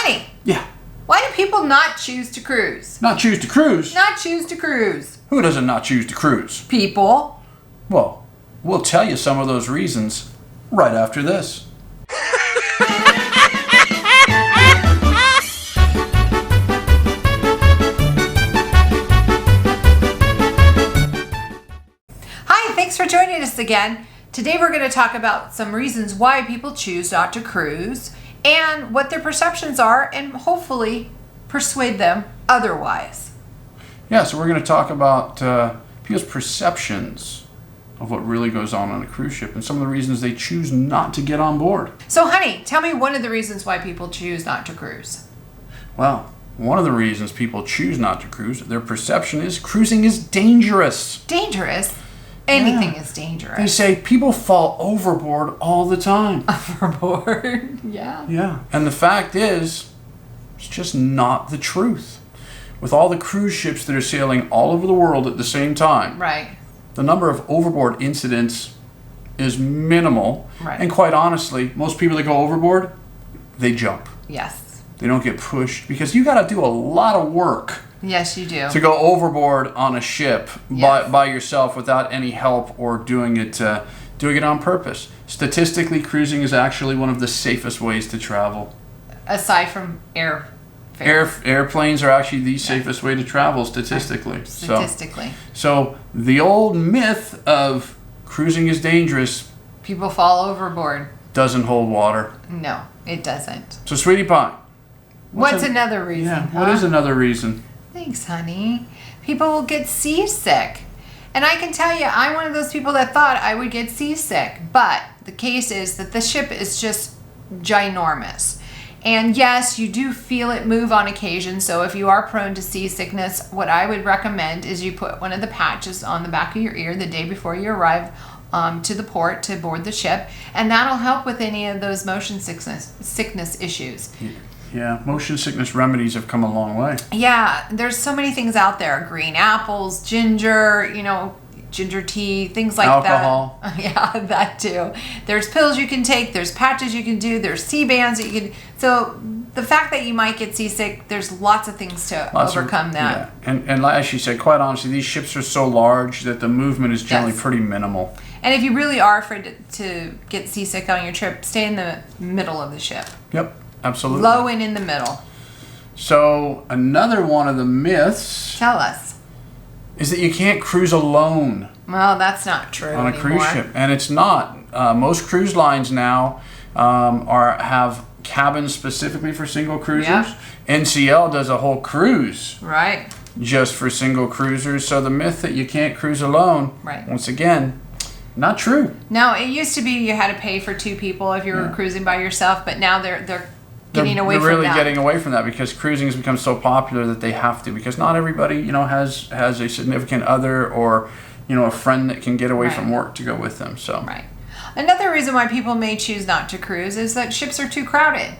Honey. Yeah. Why do people not choose to cruise? Not choose to cruise? Not choose to cruise. Who doesn't not choose to cruise? People. Well, we'll tell you some of those reasons right after this. Hi, thanks for joining us again. Today we're going to talk about some reasons why people choose not to cruise and what their perceptions are, and hopefully persuade them otherwise. Yeah, so we're going to talk about people's perceptions of what really goes on a cruise ship and some of the reasons they choose not to get on board. So, honey, tell me one of the reasons why people choose not to cruise. Well, one of the reasons people choose not to cruise, their perception is cruising is dangerous. Dangerous? Anything is dangerous. They say people fall overboard all the time. Overboard? Yeah. Yeah. And the fact is, it's just not the truth. With all the cruise ships that are sailing all over the world at the same time, Right. the number of overboard incidents is minimal. Right. And quite honestly, most people that go overboard, they jump. Yes. They don't get pushed because you got to do a lot of work Yes, you do. to go overboard on a ship Yes. by yourself without any help or doing it on purpose. Statistically, cruising is actually one of the safest ways to travel. Aside from airfare. Airplanes are actually the safest way to travel statistically. Right. Statistically. So the old myth of cruising is dangerous People fall overboard. doesn't hold water. No, it doesn't. So, sweetie pie. What's another reason? Yeah, what is another reason? Thanks, honey. People will get seasick. And I can tell you, I'm one of those people that thought I would get seasick. But the case is that the ship is just ginormous. And yes, you do feel it move on occasion. So if you are prone to seasickness, what I would recommend is you put one of the patches on the back of your ear the day before you arrive to the port to board the ship. And that'll help with any of those motion sickness issues. Yeah, motion sickness remedies have come a long way. Yeah, there's so many things out there. Green apples, ginger, ginger tea, things like Alcohol. that. Yeah, that too. There's pills you can take. There's patches you can do. There's sea bands that you can. So the fact that you might get seasick, there's lots of things to overcome that. Yeah. And as she said, quite honestly, these ships are so large that the movement is generally pretty minimal. And if you really are afraid to get seasick on your trip, stay in the middle of the ship. Yep, absolutely. Low and in the middle. So another one of the myths Tell us. is that you can't cruise alone Well, that's not true on a anymore. cruise ship, and it's not. Most cruise lines now have cabins specifically for single cruisers. Yeah. NCL does a whole cruise Right. just for single cruisers. So the myth that you can't cruise alone, Right. once again, not true. No, it used to be you had to pay for two people if you were cruising by yourself, but now they're getting away from that. They're really getting away from that because cruising has become so popular that they have to, because not everybody, has a significant other or, a friend that can get away from work to go with them. So Right. Another reason why people may choose not to cruise is that ships are too crowded.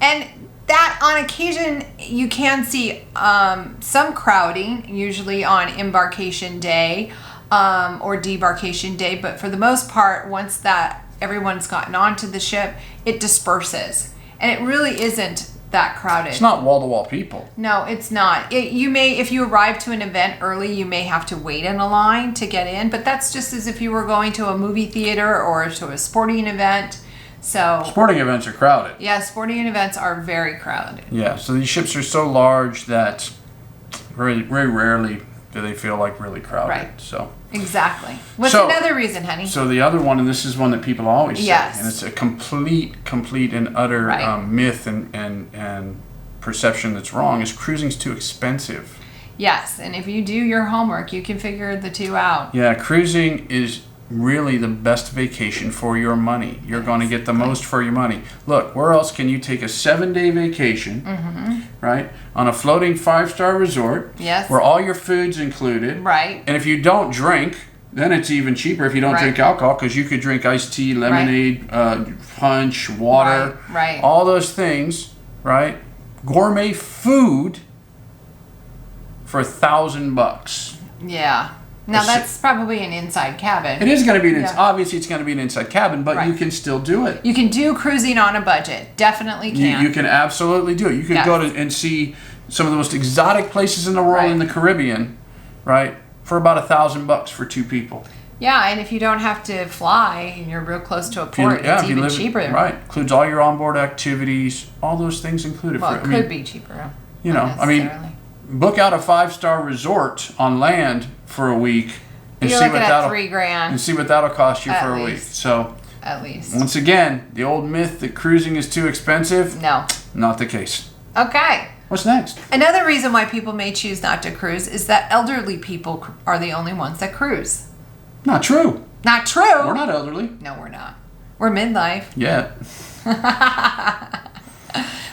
And that on occasion you can see some crowding, usually on embarkation day or debarkation day, but for the most part, once that everyone's gotten onto the ship, it disperses. And it really isn't that crowded. it's not wall-to-wall people. No, it's not. You may, if you arrive to an event early, you may have to wait in a line to get in, but that's just as if you were going to a movie theater or to a sporting event. So Sporting events are crowded. yeah, sporting events are very crowded. Yeah, so these ships are so large that very, very rarely do they feel like really crowded. Right. So Exactly. What's So- another reason, honey? So the other one, and this is one that people always say, Yes. and it's a complete and utter Right. myth and perception that's wrong, is cruising's too expensive. Yes, and if you do your homework, you can figure the two out. Yeah, cruising is really the best vacation for your money. You're going to get the most for your money. Look, where else can you take a 7-day vacation, right, on a floating 5-star resort, Yes. where all your food's included, Right. and if you don't drink, then it's even cheaper if you don't Right. drink alcohol, because you could drink iced tea, lemonade, punch, water, Right. all those things, right? Gourmet food for $1,000. Yeah. Now that's probably an inside cabin. It is going to be obviously it's going to be an inside cabin, but you can still do it. You can do cruising on a budget. Definitely can. You can absolutely do it. You can go to and see some of the most exotic places in the world in the Caribbean, right? For about $1,000 for 2 people. Yeah, and if you don't have to fly and you're real close to a port, it's even cheaper. Right. Includes all your onboard activities, all those things included. Well, it could be cheaper. You know, I mean, book out a 5-star resort on land for a week and You're see looking what at $3,000 and see what that'll cost you for a week. So at least. Once again, the old myth that cruising is too expensive. No. Not the case. Okay. What's next? Another reason why people may choose not to cruise is that elderly people are the only ones that cruise. Not true. Not true. We're not elderly. No, we're not. We're midlife. Yeah.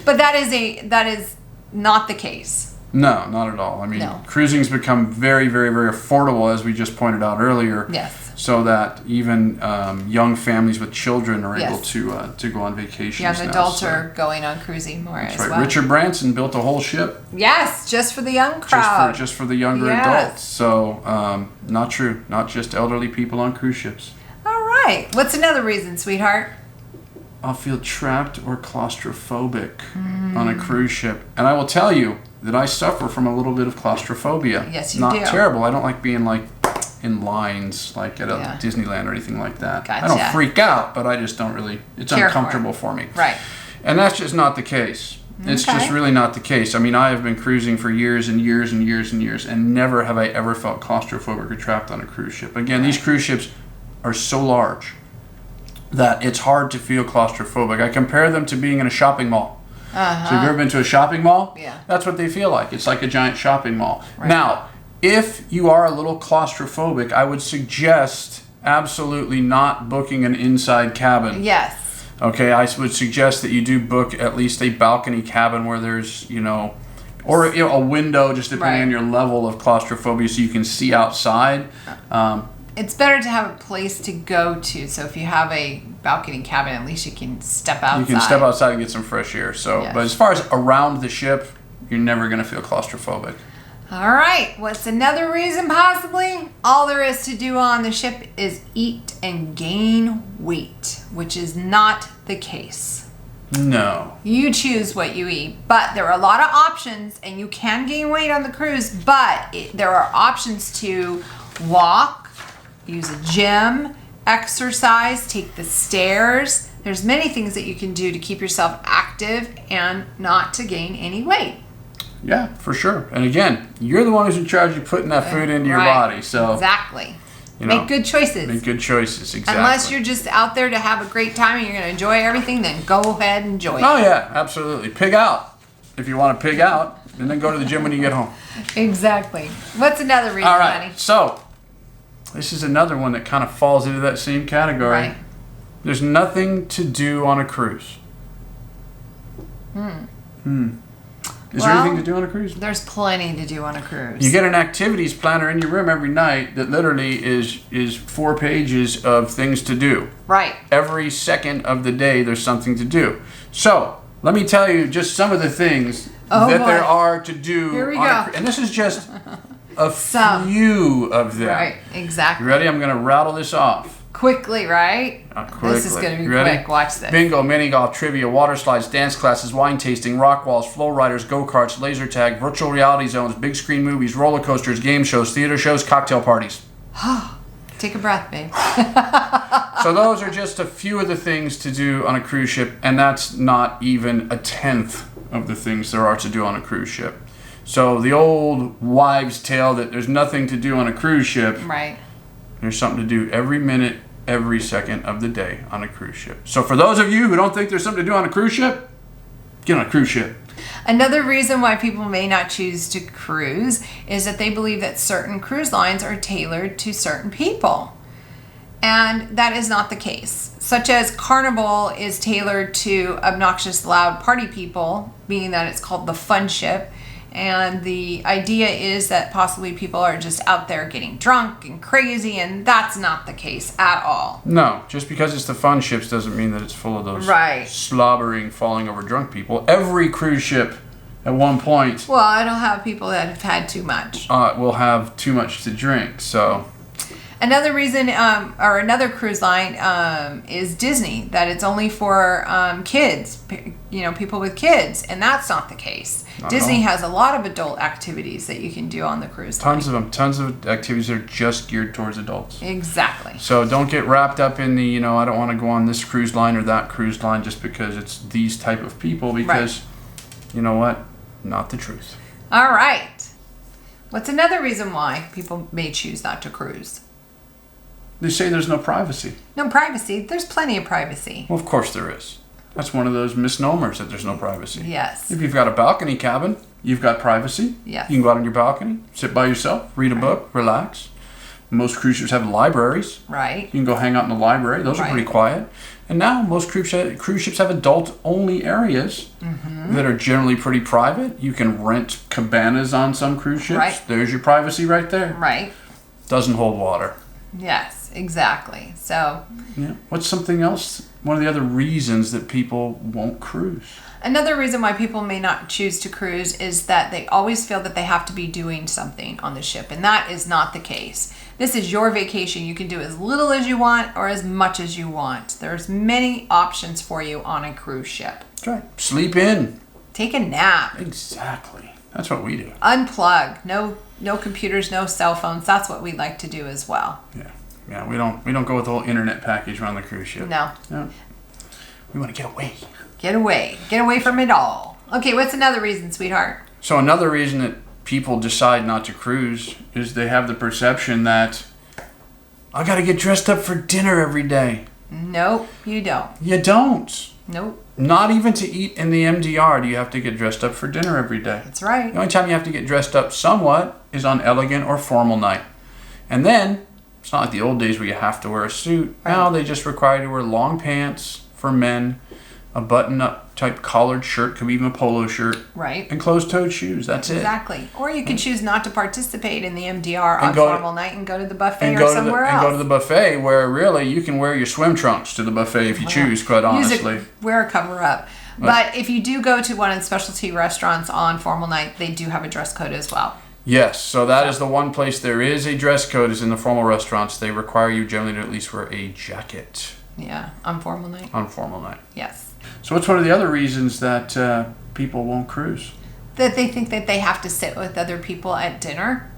But that is not the case. No, not at all. I mean, cruising's become very, very, very affordable, as we just pointed out earlier. Yes. So that even young families with children are able to go on vacations. Young adults are going on cruising more as well. Richard Branson built a whole ship. Yes, just for the young crowd. Just for the younger adults. So, not true. Not just elderly people on cruise ships. All right. What's another reason, sweetheart? I'll feel trapped or claustrophobic on a cruise ship. And I will tell you that I suffer from a little bit of claustrophobia. Yes, you do. do. Not terrible. I don't like being in lines like at a Disneyland or anything like that. Gotcha. I don't freak out, but I just don't really, it's uncomfortable for me. Right. And that's just not the case. It's just really not the case. I mean, I have been cruising for years and years and years and years, and never have I ever felt claustrophobic or trapped on a cruise ship. Again, these cruise ships are so large that it's hard to feel claustrophobic. I compare them to being in a shopping mall. So have you ever been to a shopping mall? Yeah. That's what they feel like. It's like a giant shopping mall. Right. Now, if you are a little claustrophobic, I would suggest absolutely not booking an inside cabin. Yes. Okay, I would suggest that you do book at least a balcony cabin where there's, or a window, just depending on your level of claustrophobia, so you can see outside. It's better to have a place to go to. So if you have a balcony cabin, at least you can step outside. You can step outside and get some fresh air. So, but as far as around the ship, you're never going to feel claustrophobic. All right. What's another reason possibly? All there is to do on the ship is eat and gain weight, which is not the case. No. You choose what you eat, but there are a lot of options, and you can gain weight on the cruise, but there are options to walk, use a gym, exercise, take the stairs. There's many things that you can do to keep yourself active and not to gain any weight. Yeah, for sure. And again, you're the one who's in charge of putting that food into your body. So exactly. Make good choices. Make good choices, exactly. Unless you're just out there to have a great time and you're going to enjoy everything, then go ahead and enjoy it. Oh, yeah, absolutely. Pig out if you want to pig out, and then go to the gym when you get home. Exactly. What's another reason, All right, honey? so this is another one that kind of falls into that same category. Right. There's nothing to do on a cruise. Is there anything to do on a cruise? There's plenty to do on a cruise. You get an activities planner in your room every night that literally is 4 pages of things to do. Right. Every second of the day there's something to do. So, let me tell you just some of the things there are to do. Here we on go. and this is just a few of them. Right, exactly. You ready? I'm going to rattle this off. Quickly, right? Quickly. This is going to be ready? quick. Watch this. Bingo, mini golf, trivia, water slides, dance classes, wine tasting, rock walls, flow riders, go-karts, laser tag, virtual reality zones, big screen movies, roller coasters, game shows, theater shows, cocktail parties. Take a breath, babe. So those are just a few of the things to do on a cruise ship, and that's not even a tenth of the things there are to do on a cruise ship. So the old wives' tale that there's nothing to do on a cruise ship. Right. There's something to do every minute, every second of the day on a cruise ship. So for those of you who don't think there's something to do on a cruise ship, get on a cruise ship. Another reason why people may not choose to cruise is that they believe that certain cruise lines are tailored to certain people. And that is not the case. Such as Carnival is tailored to obnoxious, loud party people, meaning that it's called the fun ship. And the idea is that possibly people are just out there getting drunk and crazy, and that's not the case at all. No, just because it's the fun ships doesn't mean that it's full of those slobbering, falling over drunk people. Every cruise ship at one point, Well, I don't have people that have had too much. will have too much to drink. So Another reason, or another cruise line, is Disney, that it's only for kids, people with kids, and that's not the case. Disney has a lot of adult activities that you can do on the cruise line. tons of them, tons of activities that are just geared towards adults. Exactly. So don't get wrapped up in the, I don't want to go on this cruise line or that cruise line just because it's these type of people, because you know what? Not the truth. All right. What's another reason why people may choose not to cruise? They say there's no privacy. No privacy. There's plenty of privacy. Well, of course there is. That's one of those misnomers that there's no privacy. Yes. If you've got a balcony cabin, you've got privacy. Yes. You can go out on your balcony, sit by yourself, read a book, relax. Most cruise ships have libraries. Right. You can go hang out in the library. Those are pretty quiet. And now most cruise ships have adult-only areas that are generally pretty private. You can rent cabanas on some cruise ships. Right. There's your privacy right there. Right. Doesn't hold water. Yes, exactly. So Yeah. What's something else? One of the other reasons that people won't cruise. another reason why people may not choose to cruise is that they always feel that they have to be doing something on the ship, and that is not the case. This is your vacation. You can do as little as you want or as much as you want. There's many options for you on a cruise ship. That's right. Sleep in. Take a nap. Exactly. That's what we do. Unplug. No computers, no cell phones. That's what we like to do as well. Yeah. We don't go with the whole internet package on the cruise ship. No. Yeah. We want to get away. Get away. Get away from it all. Okay, what's another reason, sweetheart? So another reason that people decide not to cruise is they have the perception that I got to get dressed up for dinner every day. Nope, you don't. You don't. Nope. Not even to eat in the MDR do you have to get dressed up for dinner every day. That's right. The only time you have to get dressed up somewhat is on elegant or formal night. And then, it's not like the old days where you have to wear a suit. Right. Now they just require you to wear long pants for men, a button-up type collared shirt, could be even a polo shirt, Right. and closed-toed shoes. That's it. Exactly. Or you could choose not to participate in the MDR And on go to- formal night and go to the buffet And or go, to the, somewhere and else. go to the buffet where really you can wear your swim trunks to the buffet if you choose, quite honestly. Wear a cover up. But if you do go to one of the specialty restaurants on formal night, they do have a dress code as well. Yes, so that is the one place there is a dress code is in the formal restaurants. They require you generally to at least wear a jacket Yeah, on formal night. on formal night. Yes. So what's one of the other reasons that people won't cruise? That they think that they have to sit with other people at dinner.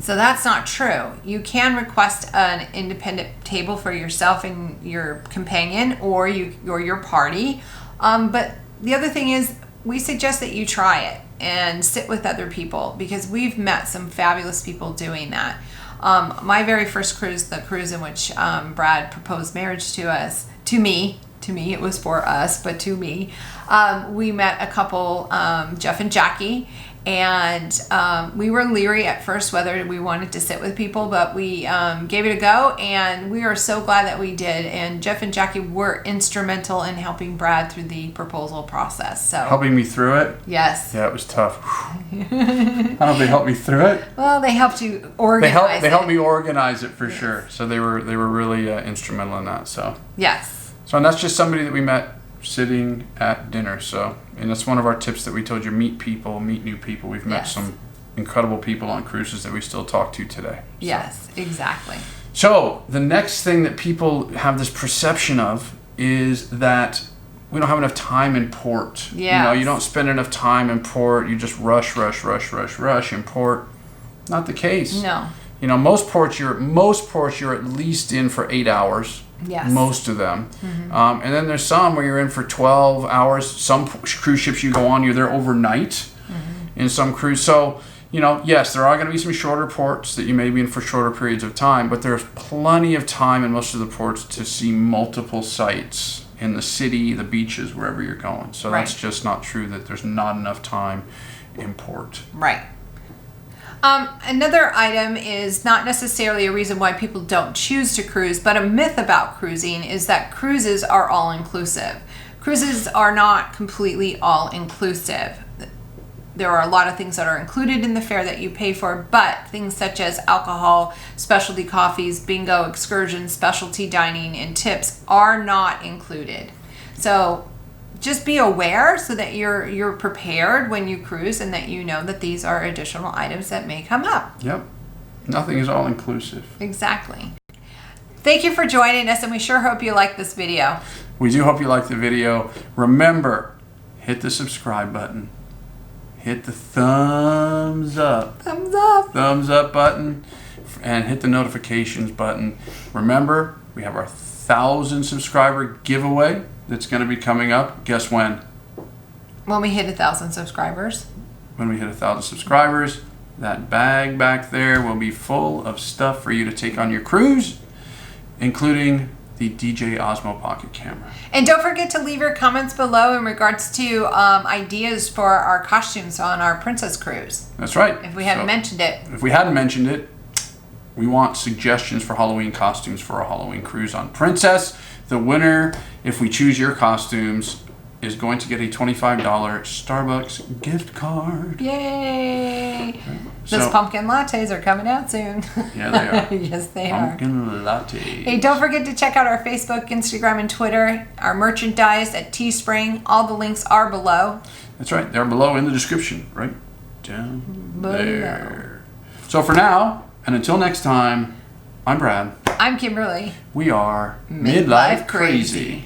So that's not true. You can request an independent table for yourself and your companion or your party. But the other thing is we suggest that you try it and sit with other people because we've met some fabulous people doing that. My very first cruise, the cruise in which Brad proposed marriage to me, it was for us, but to me, we met a couple, Jeff and Jackie, and we were leery at first whether we wanted to sit with people, but we gave it a go, and we are so glad that we did. And Jeff and Jackie were instrumental in helping Brad through the proposal process. So Helping me through it? yes. Yeah, it was tough. I don't know if they helped me through it. Well, they helped you organize They it. helped me organize it for sure. So they were really instrumental in that. So and that's just somebody that we met sitting at dinner. So, and that's one of our tips that we told you: meet people, meet new people. We've met some incredible people on cruises that we still talk to today. So. Yes, exactly. So the next thing that people have this perception of is that we don't have enough time in port. Yes. You don't spend enough time in port. You just rush in port. Not the case. No. Most ports you're at least in for 8 hours. Yes. Most of them. And then there's some where you're in for 12 hours. Some cruise ships you go on, you're there overnight in some cruise. So, yes, there are going to be some shorter ports that you may be in for shorter periods of time, but there's plenty of time in most of the ports to see multiple sites in the city, the beaches, wherever you're going. So that's just not true that there's not enough time in port. Right. Another item is not necessarily a reason why people don't choose to cruise, but a myth about cruising is that cruises are all-inclusive. Cruises are not completely all-inclusive. There are a lot of things that are included in the fare that you pay for, but things such as alcohol, specialty coffees, bingo, excursions, specialty dining, and tips are not included. So just be aware so that you're prepared when you cruise, and that you know that these are additional items that may come up. Yep. Nothing is all inclusive. Exactly. Thank you for joining us, and we sure hope you like this video. We do hope you like the video. Remember, hit the subscribe button. Hit the thumbs up. Thumbs up. Thumbs up button. And hit the notifications button. Remember, we have our 1,000 subscriber giveaway that's going to be coming up. Guess when? When we hit 1,000 subscribers. When we hit 1,000 subscribers, that bag back there will be full of stuff for you to take on your cruise, including the DJ Osmo Pocket Camera. And don't forget to leave your comments below in regards to ideas for our costumes on our Princess Cruise. That's right. If we haven't mentioned it. If we hadn't mentioned it, we want suggestions for Halloween costumes for a Halloween cruise on Princess. The winner, if we choose your costumes, is going to get a $25 Starbucks gift card. Yay! So, Those pumpkin lattes are coming out soon. Yeah, they are. Yes, they Pumpkin latte. Hey, don't forget to check out our Facebook, Instagram, and Twitter, our merchandise at Teespring. All the links are below. That's right. They're below in the description, right down there. So for now, and until next time, I'm Brad. I'm Kimberly. We are Midlife Crazy.